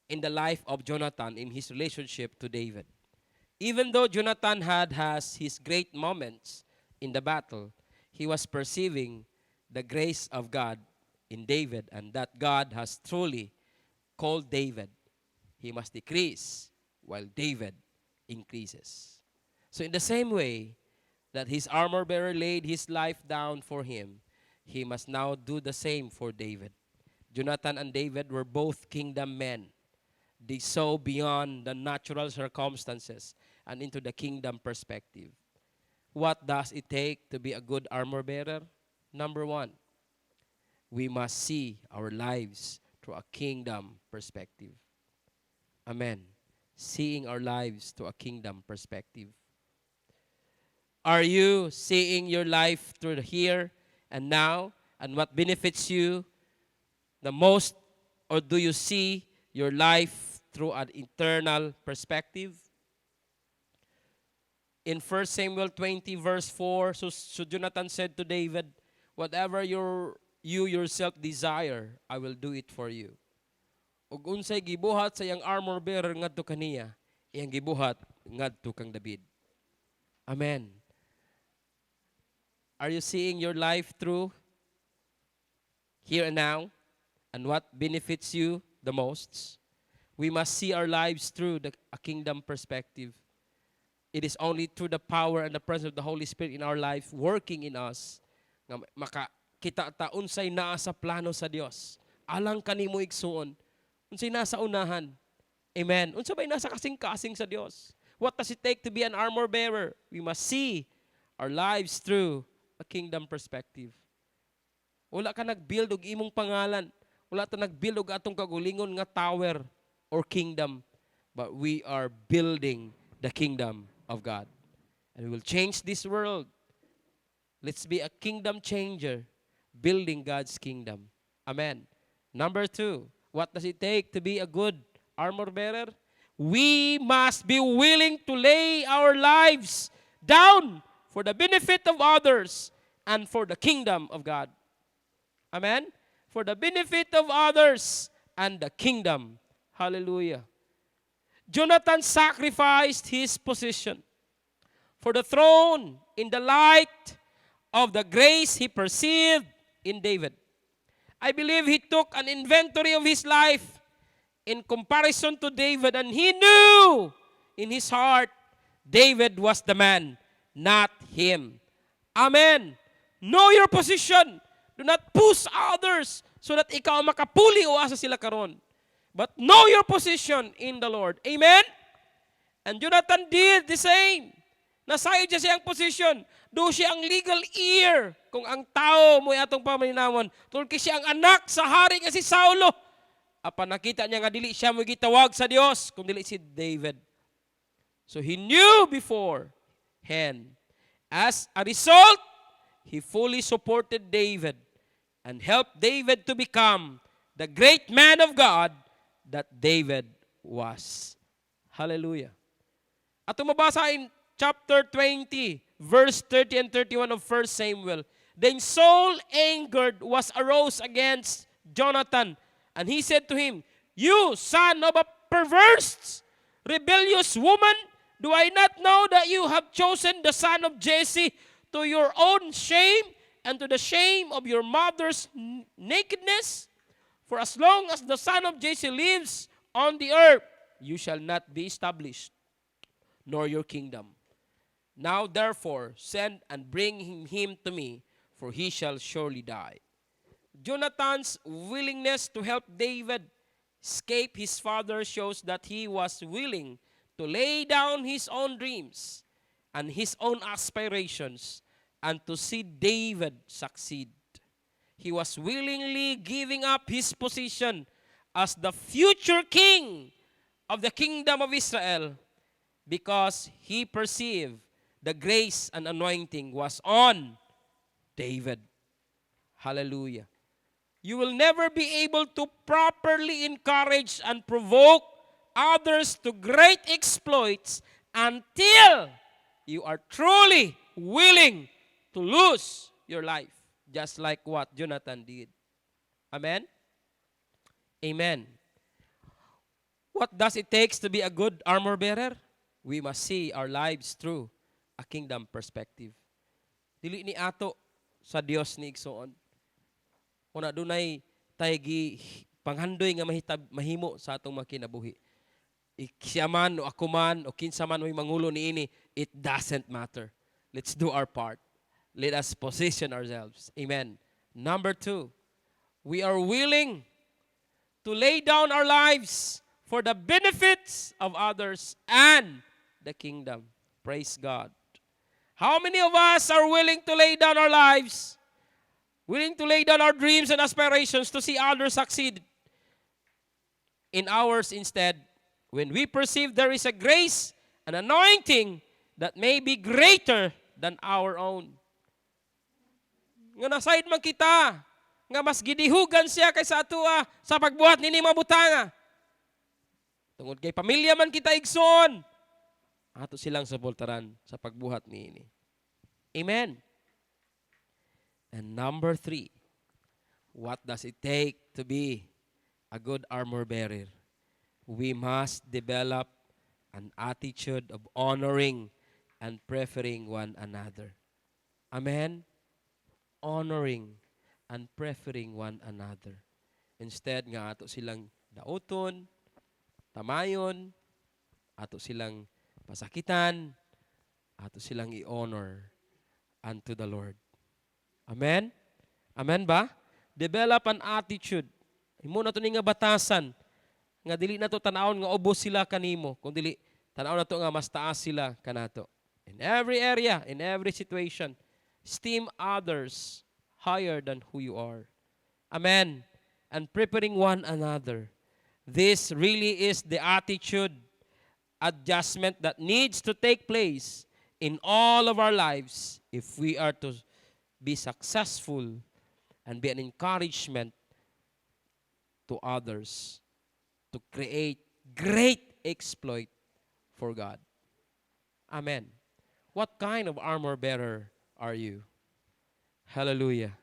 in the life of Jonathan in his relationship to David. Even though Jonathan has his great moments in the battle, he was perceiving the grace of God in David, and that God has truly called David. He must decrease while David increases. So in the same way that his armor bearer laid his life down for him, he must now do the same for David. Jonathan and David were both kingdom men. They saw beyond the natural circumstances and into the kingdom perspective. What does it take to be a good armor bearer? Number one, we must see our lives through a kingdom perspective. Amen. Seeing our lives through a kingdom perspective. Are you seeing your life through the here and now and what benefits you the most? Or do you see your life through an eternal perspective? In 1 Samuel 20 verse 4, so Jonathan said to David, whatever you yourself desire, I will do it for you. Ug unsay gibuhat sa iyang armor bearer ngadto kaniya, iyang gibuhat ngadto kang David. Amen. Are you seeing your life through here and now and what benefits you the most? We must see our lives through a kingdom perspective. It is only through the power and the presence of the Holy Spirit in our life working in us nga makakita ta unsay naa sa plano sa Dios. Alang kanimo igsuon. Unsay nasa unahan. Amen. Unsa bay nasa kasing-kasing sa Dios? What does it take to be an armor bearer? We must see our lives through a kingdom perspective. Wala ka nag-build og imong pangalan. Wala ta nag-build og atong kagulingon nga tower or kingdom. But we are building the kingdom of God. And we will change this world. Let's be a kingdom changer, building God's kingdom. Amen. Number 2, what does it take to be a good armor bearer? We must be willing to lay our lives down for the benefit of others and for the kingdom of God. Amen? For the benefit of others and the kingdom. Hallelujah. Jonathan sacrificed his position for the throne in the light of the grace he perceived in David. I believe he took an inventory of his life in comparison to David, and he knew in his heart David was the man, not him. Amen. Know your position. Do not push others so that ikaw makapuli o asa sila karon. But know your position in the Lord. Amen? And Jonathan did the same. Nasayod siya siyang position. Do siya ang legal heir kung ang tao mo atong pamaninawon. Tulki siya ang anak sa hari nga si Saulo. Apan nakita niya nga dili siya mo gitawag sa Dios kung dili si David. So he knew beforehand. As a result, he fully supported David and helped David to become the great man of God that David was. Hallelujah. At mabasa in chapter 20, verse 30 and 31 of 1 Samuel. Then Saul arose against Jonathan, and he said to him, "You son of a perverse, rebellious woman, do I not know that you have chosen the son of Jesse to your own shame and to the shame of your mother's nakedness? For as long as the son of Jesse lives on the earth, you shall not be established, nor your kingdom. Now therefore send and bring him to me, for he shall surely die." Jonathan's willingness to help David escape his father shows that he was willing to lay down his own dreams and his own aspirations and to see David succeed. He was willingly giving up his position as the future king of the kingdom of Israel because he perceived the grace and anointing was on David. Hallelujah. You will never be able to properly encourage and provoke others to great exploits until you are truly willing to lose your life, just like what Jonathan did. Amen? Amen. What does it take to be a good armor bearer? We must see our lives through a kingdom perspective. Dili ni ato sa Dios ni igsoon. Una dunay taygi panghandoy nga mahimo sa atong makinabuhi. Siya man o ako man o kinsa man may mangulo niini, it doesn't matter. Let's do our part. Let us position ourselves. Amen. Number 2, we are willing to lay down our lives for the benefits of others and the kingdom. Praise God. How many of us are willing to lay down our lives? Willing to lay down our dreams and aspirations to see others succeed in ours instead, when we perceive there is a grace and anointing that may be greater than our own. Nga nasayid man kita, nga mas gidihugan siya kaysa atua sa pagbuhat nini mabutanga. Tungod kay pamilya man kita igsoon, ato silang supportaran sa pagbuhat niini. Amen. And number 3, what does it take to be a good armor bearer? We must develop an attitude of honoring and preferring one another. Amen? Honoring and preferring one another. Instead nga ato silang dauton, tamayon, ato silang pasakitan, ato silang i-honor unto the Lord. Amen? Amen ba? Develop an attitude. Imo na to ni nga batasan nga dili na to tanawon nga ubos sila kanimo, kung dili tanawon na to nga mas taas sila kanato. In every area, in every situation, esteem others higher than who you are. Amen. And preparing one another. This really is the attitude adjustment that needs to take place in all of our lives if we are to be successful and be an encouragement to others to create great exploit for God. Amen. What kind of armor bearer are you? Hallelujah.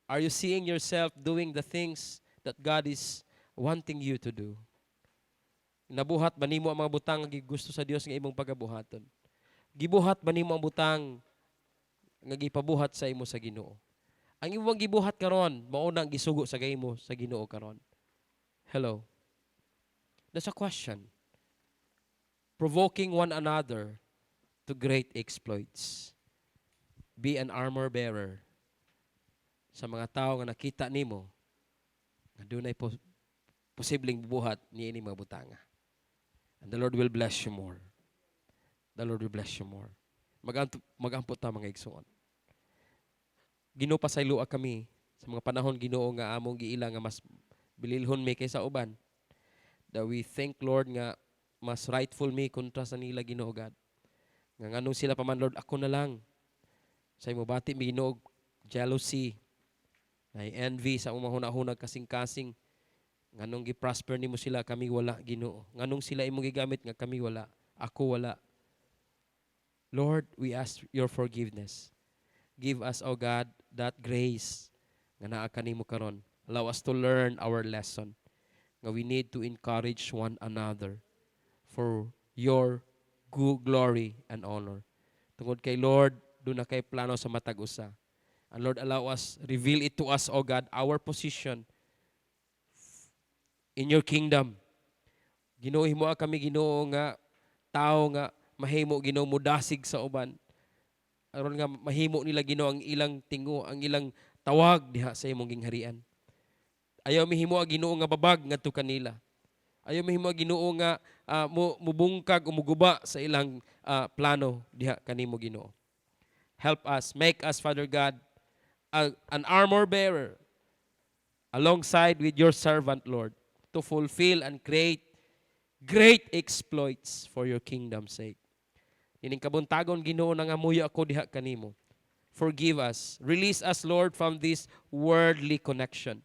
Are you seeing yourself doing the things that God is wanting you to do? Nabuhat ba nimo ang mga butang nga gusto sa Dios nga imong pagabuhaton? Gibuhat ba nimo ang butang nga gipabuhat sa imo sa Ginoo? Ang imong gibuhat karon mao na ang gisugo sa gaymo sa Ginoo karon. Hello. That's a question. Provoking one another to great exploits. Be an armor bearer sa mga tao nga nakita nimo nga dunay posibleng buhat niini mga butanga. And the Lord will bless you more. The Lord will bless you more. Magampot ta mga igsoon. Ginoo pasayloa kami sa mga panahon Ginoo nga among giila nga mas bililhon mi kaysa uban. That we thank Lord nga mas rightful mi kontra sa nila Ginoo God. Nga nganong sila pa man Lord ako na lang. Sa imo bati mi Ginoo jealousy, ay envy sa umang hunahunag kasing-kasing. Nganong gi-prosper nimo sila kami wala Ginoo. Nganong sila imong gigamit nga kami wala, ako wala. Lord, we ask your forgiveness. Give us, O God, that grace nga naa kanimo karon. Allow us to learn our lesson. Nga we need to encourage one another for your glory and honor. Tungod kay Lord, doon na kay plano sa matag usa. And Lord, allow us, reveal it to us, O God, our position in your kingdom. Ginoo himo kami Ginoo nga tao nga mahimo Ginoo mudasig sa uban. Aron nga mahimo nila Ginoo ang ilang tingo, ang ilang tawag diha sa imong gingharian. Ayaw mihimo Ginoo nga babag ngadto kanila. Ayaw mihimo Ginoo nga mubungkag o muguba sa ilang plano diha kanimo Ginoo. Help us, make us, Father God, an armor bearer alongside with your servant, Lord, to fulfill and create great exploits for your kingdom's sake. Ining kabuntagon Ginoo nangamuyo ako diha kanimo. Forgive us. Release us, Lord, from this worldly connection.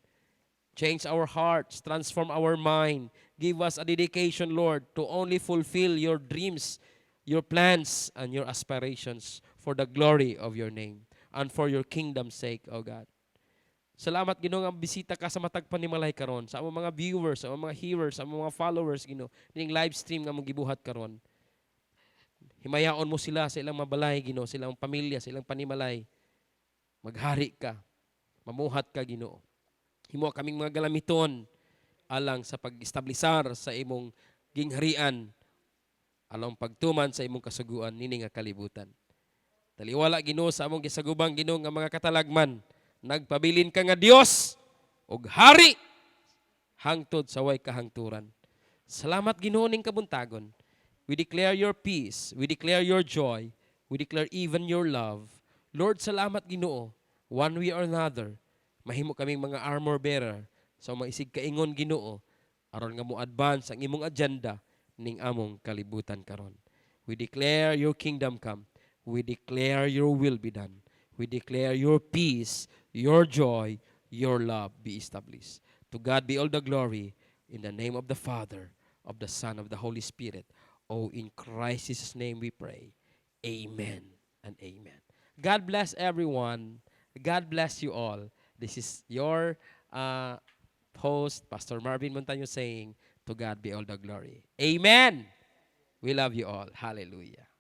Change our hearts, transform our mind. Give us a dedication, Lord, to only fulfill your dreams, your plans, and your aspirations for the glory of your name and for your kingdom's sake, O God. Salamat Ginoo nga bisita ka sa matag panimalay karon, sa among mga viewers, sa among mga hearers, sa among mga followers Ginoo, ning live stream nga mong gibuhat karon. Himayaon mo sila sa ilang mabalay Ginoo, sa ilang pamilya, sa ilang panimalay. Maghari ka, mamuhat ka Ginoo. Himo kaming mga galamiton alang sa pag-establisar sa imong gingharian, alang pagtuman sa imong kasuguan nini nga kalibutan. Taliwala Ginoo sa among gisagubang Ginoo nga mga katalagman. Nagpabilin ka nga Dios og hari hangtod sa way kahangturan. Salamat Ginoo ning kabuntagon. We declare your peace, we declare your joy, we declare even your love. Lord, salamat Ginoo. One way or another, mahimo kaming mga armor bearer sa mga isig kaingon Ginoo aron nga mo advance ang imong agenda ning among kalibutan karon. We declare your kingdom come. We declare your will be done. We declare your peace, your joy, your love be established. To God be all the glory in the name of the Father, of the Son, of the Holy Spirit. Oh, in Christ's name we pray. Amen and amen. God bless everyone. God bless you all. This is your host, Pastor Marvin Montaño saying, to God be all the glory. Amen. We love you all. Hallelujah.